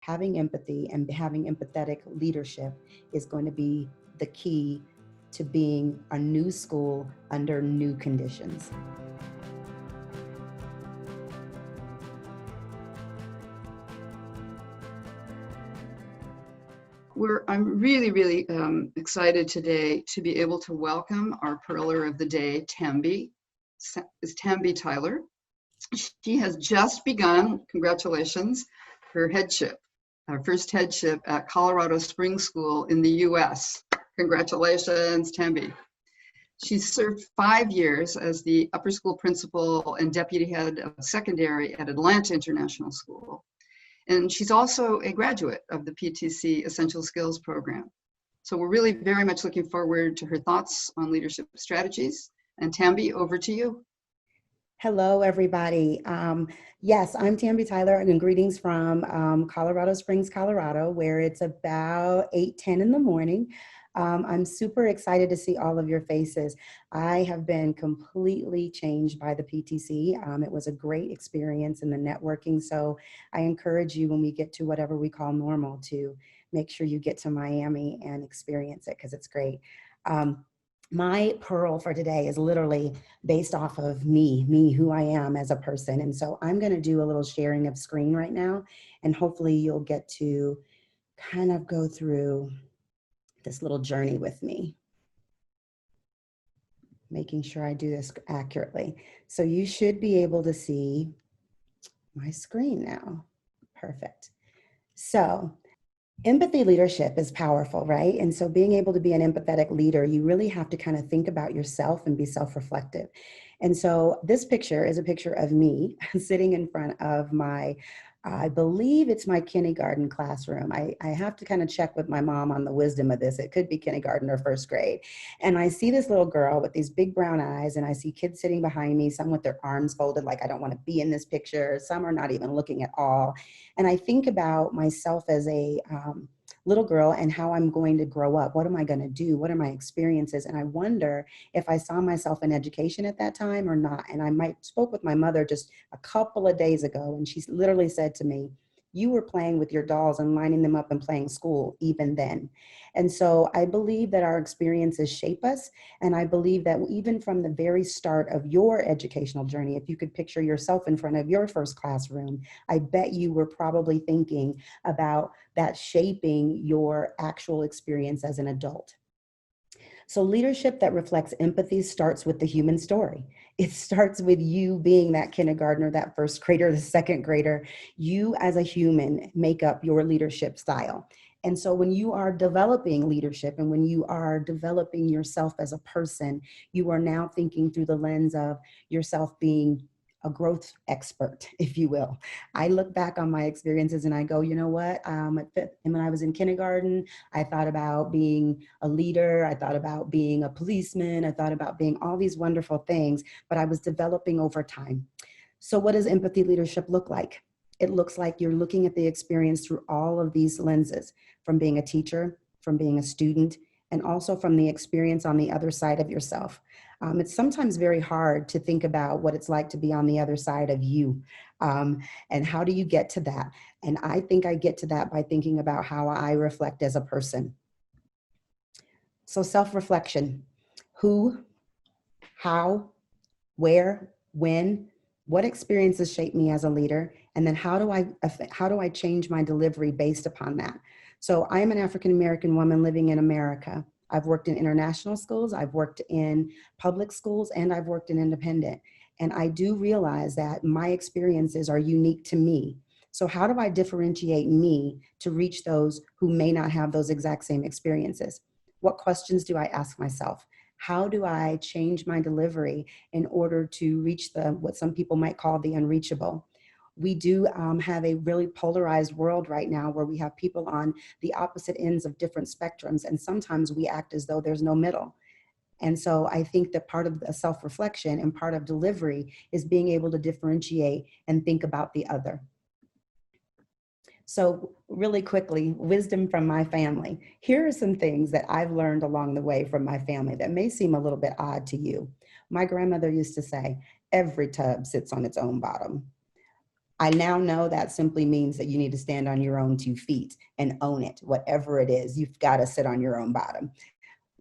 having empathy and having empathetic leadership is going to be the key to being a new school under new conditions. I'm really excited today to be able to welcome our Pearler of the Day, Tambi Tyler. She has just begun, congratulations, her headship, our first headship at Colorado Springs School in the US. Congratulations, Tambi. She's served 5 years as the upper school principal and deputy head of secondary at Atlanta International School. And she's also a graduate of the PTC Essential Skills Program. So we're really very much looking forward to her thoughts on leadership strategies. And Tambi, over to you. Hello, everybody. Yes, I'm Tambi Tyler, and greetings from Colorado Springs, Colorado, where it's about 8:10 in the morning. I'm super excited to see all of your faces. I have been completely changed by the PTC. It was a great experience in the networking. So I encourage you, when we get to whatever we call normal, to make sure you get to Miami and experience it, because it's great. My pearl for today is literally based off of me, who I am as a person. And so I'm going to do a little sharing of screen right now, and hopefully you'll get to kind of go through this little journey with me, making sure I do this accurately. So you should be able to see my screen now. Perfect. So empathy leadership is powerful, right? And so being able to be an empathetic leader, you really have to kind of think about yourself and be self-reflective. And so this picture is a picture of me sitting in front of I believe it's my kindergarten classroom. I have to kind of check with my mom on the wisdom of this. It could be kindergarten or first grade. And I see this little girl with these big brown eyes, and I see kids sitting behind me, some with their arms folded like I don't want to be in this picture. Some are not even looking at all. And I think about myself as a little girl and how I'm going to grow up. What am I going to do? What are my experiences? And I wonder if I saw myself in education at that time or not. And I spoke with my mother just a couple of days ago, and she literally said to me, "You were playing with your dolls and lining them up and playing school even then." And so I believe that our experiences shape us. And I believe that even from the very start of your educational journey, if you could picture yourself in front of your first classroom, I bet you were probably thinking about that shaping your actual experience as an adult. So leadership that reflects empathy starts with the human story. It starts with you being that kindergartner, that first grader, the second grader. You as a human make up your leadership style. And so when you are developing leadership and when you are developing yourself as a person, you are now thinking through the lens of yourself being a growth expert, if you will. I look back on my experiences and I go, you know what? And when I was in kindergarten, I thought about being a leader. I thought about being a policeman. I thought about being all these wonderful things, but I was developing over time. So what does empathy leadership look like? It looks like you're looking at the experience through all of these lenses, from being a teacher, from being a student, and also from the experience on the other side of yourself. It's sometimes very hard to think about what it's like to be on the other side of you. And how do you get to that? And I think I get to that by thinking about how I reflect as a person. So self-reflection: who, how, where, when, what experiences shape me as a leader? And then how do I change my delivery based upon that? So I am an African-American woman living in America. I've worked in international schools, I've worked in public schools, and I've worked in independent. And I do realize that my experiences are unique to me. So how do I differentiate me to reach those who may not have those exact same experiences? What questions do I ask myself? How do I change my delivery in order to reach what some people might call the unreachable? We do have a really polarized world right now where we have people on the opposite ends of different spectrums, and sometimes we act as though there's no middle. And so I think that part of the self-reflection and part of delivery is being able to differentiate and think about the other. So really quickly, wisdom from my family. Here are some things that I've learned along the way from my family that may seem a little bit odd to you. My grandmother used to say, every tub sits on its own bottom. I now know that simply means that you need to stand on your own 2 feet and own it. Whatever it is, you've got to sit on your own bottom.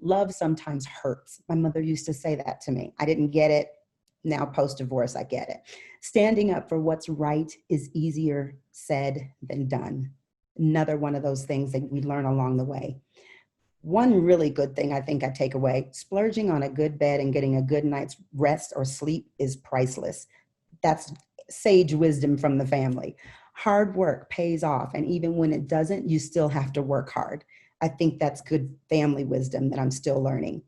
Love sometimes hurts. My mother used to say that to me. I didn't get it. Now, post-divorce, I get it. Standing up for what's right is easier said than done. Another one of those things that we learn along the way. One really good thing I think I take away, splurging on a good bed and getting a good night's rest or sleep is priceless. That's sage wisdom from the family. Hard work pays off, and even when it doesn't, you still have to work hard. I think that's good family wisdom that I'm still learning.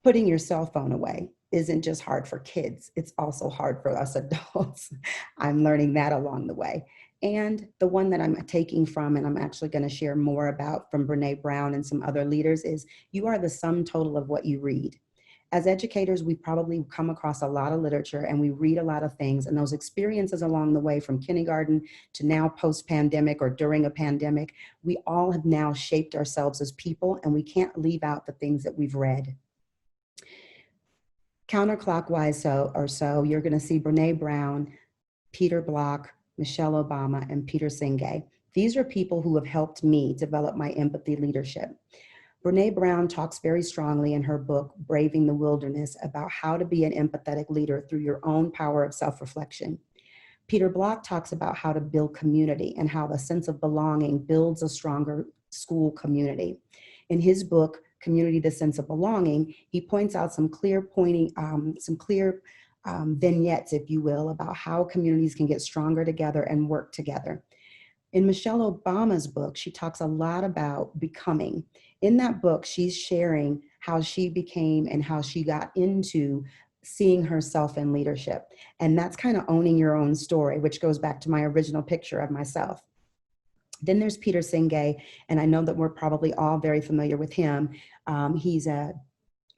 Putting your cell phone away isn't just hard for kids, it's also hard for us adults. I'm learning that along the way. And the one that I'm taking from, and I'm actually going to share more about from Brene Brown and some other leaders, is you are the sum total of what you read. As educators, we probably come across a lot of literature and we read a lot of things, and those experiences along the way from kindergarten to now post-pandemic or during a pandemic, we all have now shaped ourselves as people, and we can't leave out the things that we've read. Counterclockwise so, you're going to see Brene Brown, Peter Block, Michelle Obama, and Peter Senge. These are people who have helped me develop my empathy leadership. Brene Brown talks very strongly in her book, Braving the Wilderness, about how to be an empathetic leader through your own power of self-reflection. Peter Block talks about how to build community and how the sense of belonging builds a stronger school community. In his book, Community, the Sense of Belonging, he points out some clear vignettes, if you will, about how communities can get stronger together and work together. In Michelle Obama's book, she talks a lot about becoming. In that book, she's sharing how she became and how she got into seeing herself in leadership. And that's kind of owning your own story, which goes back to my original picture of myself. Then there's Peter Senge, and I know that we're probably all very familiar with him. He's a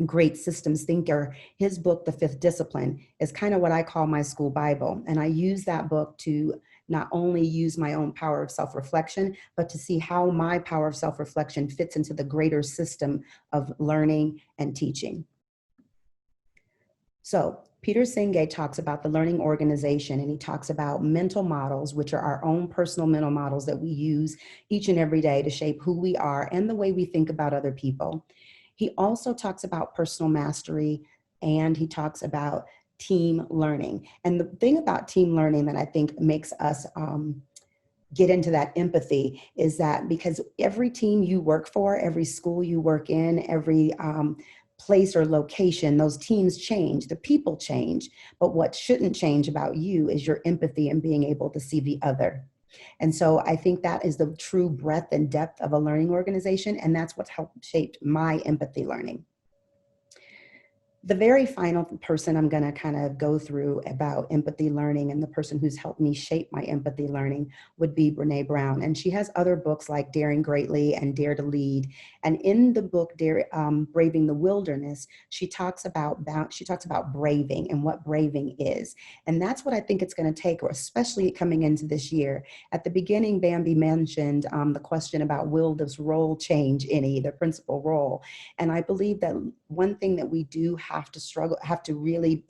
great systems thinker. His book, The Fifth Discipline, is kind of what I call my school Bible. And I use that book to not only use my own power of self-reflection, but to see how my power of self-reflection fits into the greater system of learning and teaching. So Peter Senge talks about the learning organization, and he talks about mental models, which are our own personal mental models that we use each and every day to shape who we are and the way we think about other people. He also talks about personal mastery, and he talks about team learning. And the thing about team learning that I think makes us get into that empathy is that because every team you work for, every school you work in, every place or location, those teams change, the people change, but what shouldn't change about you is your empathy and being able to see the other. And so I think that is the true breadth and depth of a learning organization, and that's what's helped shape my empathy learning. The very final person I'm going to kind of go through about empathy learning and the person who's helped me shape my empathy learning would be Brene Brown. And she has other books like Daring Greatly and Dare to Lead. And in the book, Braving the Wilderness, she talks about braving and what braving is. And that's what I think it's going to take, especially coming into this year. At the beginning, Bambi mentioned the question about will this role change any, the principal role. And I believe that one thing that we do have to really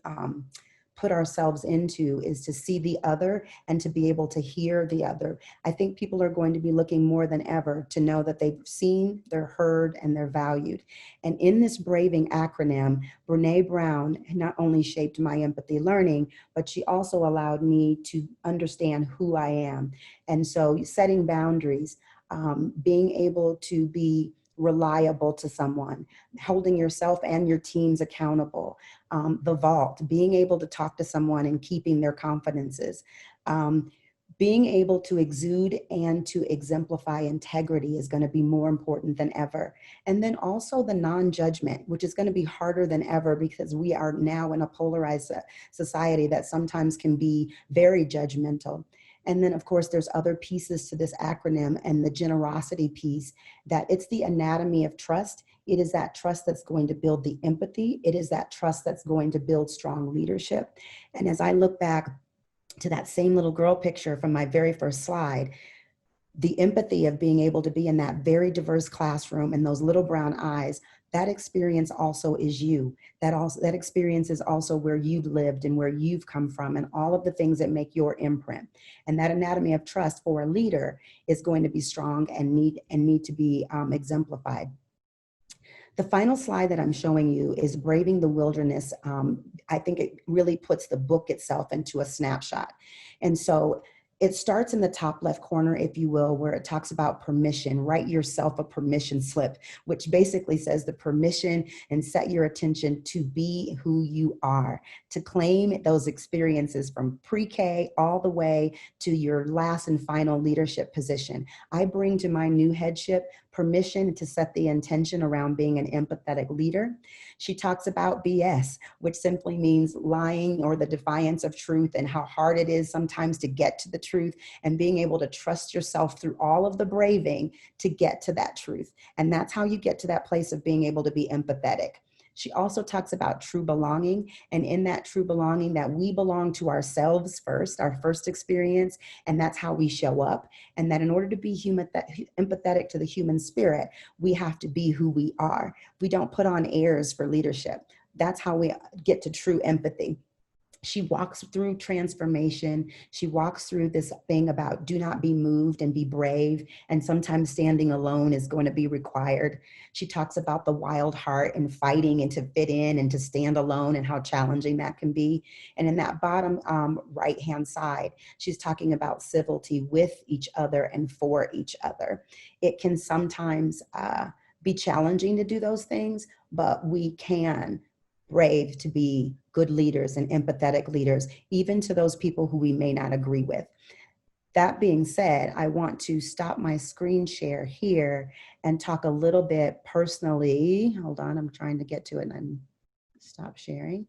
put ourselves into is to see the other and to be able to hear the other. I think people are going to be looking more than ever to know that they've seen, they're heard, and they're valued. And in this Braving acronym, Brene Brown not only shaped my empathy learning, but she also allowed me to understand who I am. And so setting boundaries, being able to be reliable to someone, holding yourself and your teams accountable, the vault, being able to talk to someone and keeping their confidences, being able to exude and to exemplify integrity is going to be more important than ever. And then also the non-judgment, which is going to be harder than ever because we are now in a polarized society that sometimes can be very judgmental. And then, of course, there's other pieces to this acronym, and the generosity piece, that it's the anatomy of trust. It is that trust that's going to build the empathy. It is that trust that's going to build strong leadership. And as I look back to that same little girl picture from my very first slide, the empathy of being able to be in that very diverse classroom and those little brown eyes, that experience also is you. That experience is also where you've lived and where you've come from and all of the things that make your imprint. And that anatomy of trust for a leader is going to be strong and need to be exemplified. The final slide that I'm showing you is Braving the Wilderness. I think it really puts the book itself into a snapshot. And so it starts in the top left corner, if you will, where it talks about permission. Write yourself a permission slip, which basically says the permission and set your attention to be who you are, to claim those experiences from pre-K all the way to your last and final leadership position. I bring to my new headship permission to set the intention around being an empathetic leader. She talks about BS, which simply means lying or the defiance of truth and how hard it is sometimes to get to the truth and being able to trust yourself through all of the braving to get to that truth. And that's how you get to that place of being able to be empathetic. She also talks about true belonging, and in that true belonging that we belong to ourselves first, our first experience, and that's how we show up. And that in order to be empathetic to the human spirit, we have to be who we are. We don't put on airs for leadership. That's how we get to true empathy. She walks through transformation. She walks through this thing about do not be moved and be brave. And sometimes standing alone is going to be required. She talks about the wild heart and fighting and to fit in and to stand alone and how challenging that can be. And in that bottom right-hand side, she's talking about civility with each other and for each other. It can sometimes be challenging to do those things, but we can brave to be good leaders and empathetic leaders, even to those people who we may not agree with. That being said, I want to stop my screen share here and talk a little bit personally. Hold on, I'm trying to get to it and then stop sharing.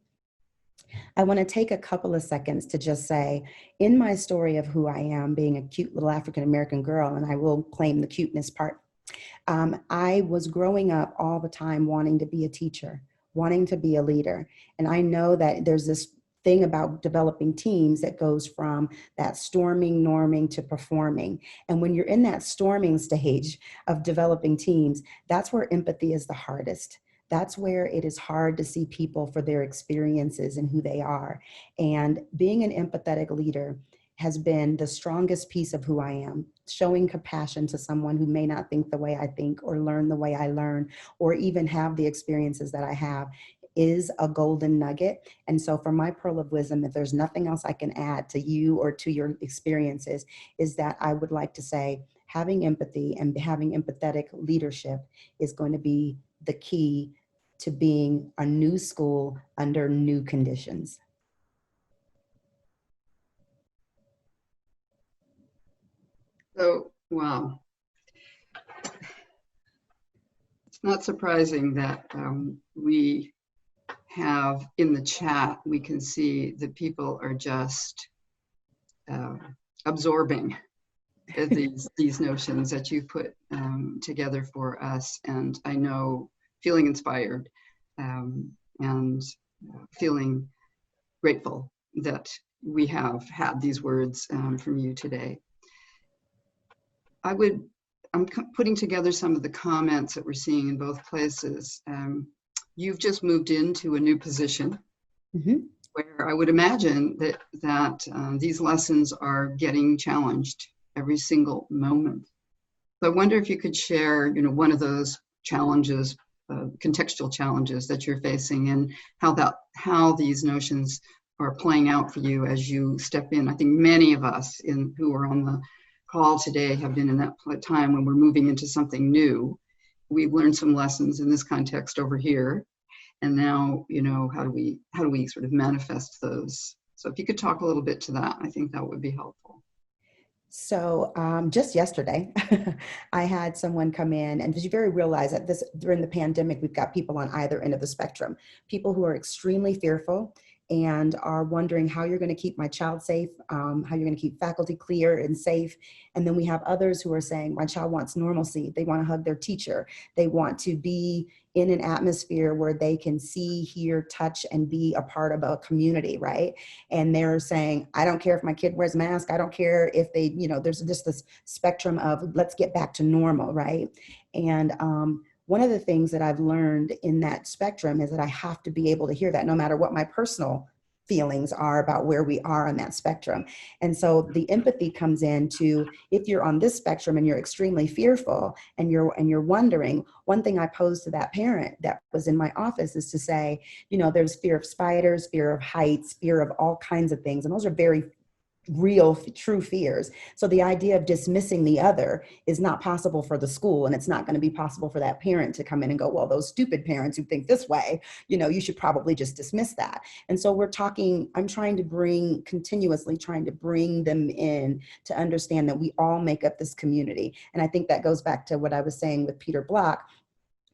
I want to take a couple of seconds to just say, in my story of who I am, being a cute little African-American girl, and I will claim the cuteness part, I was growing up all the time wanting to be a teacher, wanting to be a leader. And I know that there's this thing about developing teams that goes from that storming, norming to performing. And when you're in that storming stage of developing teams, that's where empathy is the hardest. That's where it is hard to see people for their experiences and who they are. And being an empathetic leader has been the strongest piece of who I am, showing compassion to someone who may not think the way I think or learn the way I learn or even have the experiences that I have is a golden nugget. And so for my pearl of wisdom, if there's nothing else I can add to you or to your experiences, is that I would like to say having empathy and having empathetic leadership is going to be the key to being a new school under new conditions. So, wow. It's not surprising that we have in the chat, we can see that people are just absorbing these notions that you've put together for us. And I know feeling inspired and feeling grateful that we have had these words from you today. I'm putting together some of the comments that we're seeing in both places. You've just moved into a new position where I would imagine that these lessons are getting challenged every single moment. So I wonder if you could share, one of those challenges, contextual challenges that you're facing, and how these notions are playing out for you as you step in. I think many of us who are on the call today have been in that time when we're moving into something new. We've learned some lessons in this context over here, and now how do we sort of manifest those? So if you could talk a little bit to that, I think that would be helpful. So just yesterday, I had someone come in, and you very realize that during the pandemic, we've got people on either end of the spectrum, people who are extremely fearful and are wondering how you're going to keep my child safe, how you're going to keep faculty clear and safe. And then we have others who are saying, my child wants normalcy. They want to hug their teacher. They want to be in an atmosphere where they can see, hear, touch, and be a part of a community, right? And they're saying, I don't care if my kid wears a mask. I don't care if they, there's just this spectrum of let's get back to normal, right? And one of the things that I've learned in that spectrum is that I have to be able to hear that no matter what my personal feelings are about where we are on that spectrum. And so the empathy comes in to, if you're on this spectrum and you're extremely fearful and you're wondering, one thing I posed to that parent that was in my office is to say, there's fear of spiders, fear of heights, fear of all kinds of things. And those are very real, true fears. So the idea of dismissing the other is not possible for the school, and it's not going to be possible for that parent to come in and go, well, those stupid parents who think this way, you should probably just dismiss that. And so I'm trying to continuously trying to bring them in to understand that we all make up this community. And I think that goes back to what I was saying with Peter Block.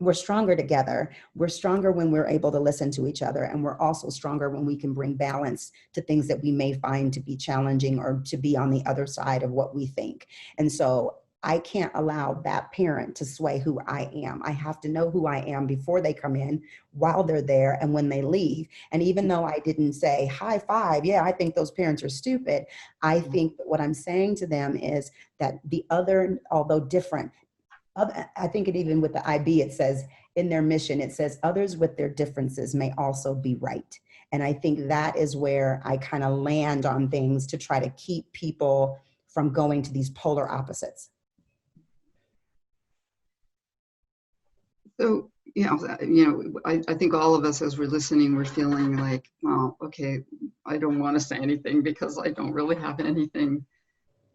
We're stronger together. We're stronger when we're able to listen to each other. And we're also stronger when we can bring balance to things that we may find to be challenging or to be on the other side of what we think. And so I can't allow that parent to sway who I am. I have to know who I am before they come in, while they're there, and when they leave. And even though I didn't say high five, yeah, I think those parents are stupid, I think that what I'm saying to them is that the other, although different, I think even with the IB, it says in their mission, it says others with their differences may also be right. And I think that is where I kind of land on things to try to keep people from going to these polar opposites. So, I think all of us as we're listening, we're feeling like, well, okay, I don't want to say anything because I don't really have anything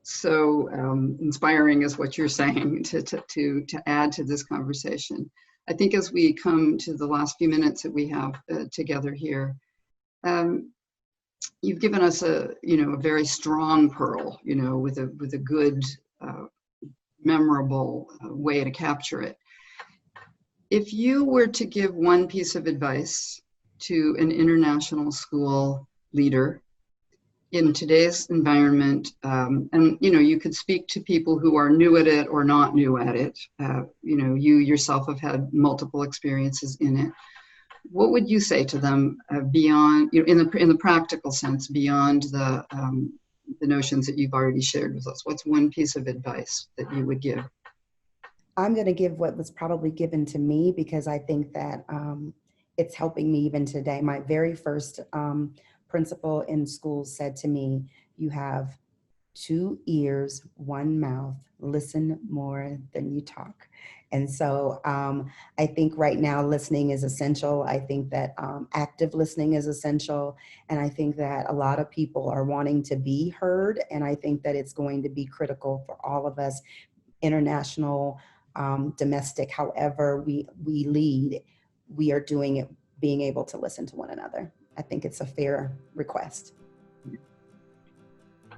so inspiring as what you're saying to add to this conversation. I think as we come to the last few minutes that we have together here, you've given us a very strong pearl, with a good, memorable way to capture it. If you were to give one piece of advice to an international school leader in today's environment, and you could speak to people who are new at it or not new at it. You yourself have had multiple experiences in it. What would you say to them beyond, in the practical sense, beyond the notions that you've already shared with us? What's one piece of advice that you would give? I'm going to give what was probably given to me because I think that it's helping me even today. My very first principal in school said to me, you have 2 ears, 1 mouth, listen more than you talk. And so I think right now listening is essential. I think that active listening is essential. And I think that a lot of people are wanting to be heard. And I think that it's going to be critical for all of us, international, domestic, however we lead, we are doing it, being able to listen to one another. I think it's a fair request.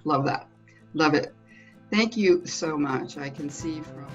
Love that. Love it. Thank you so much. I can see from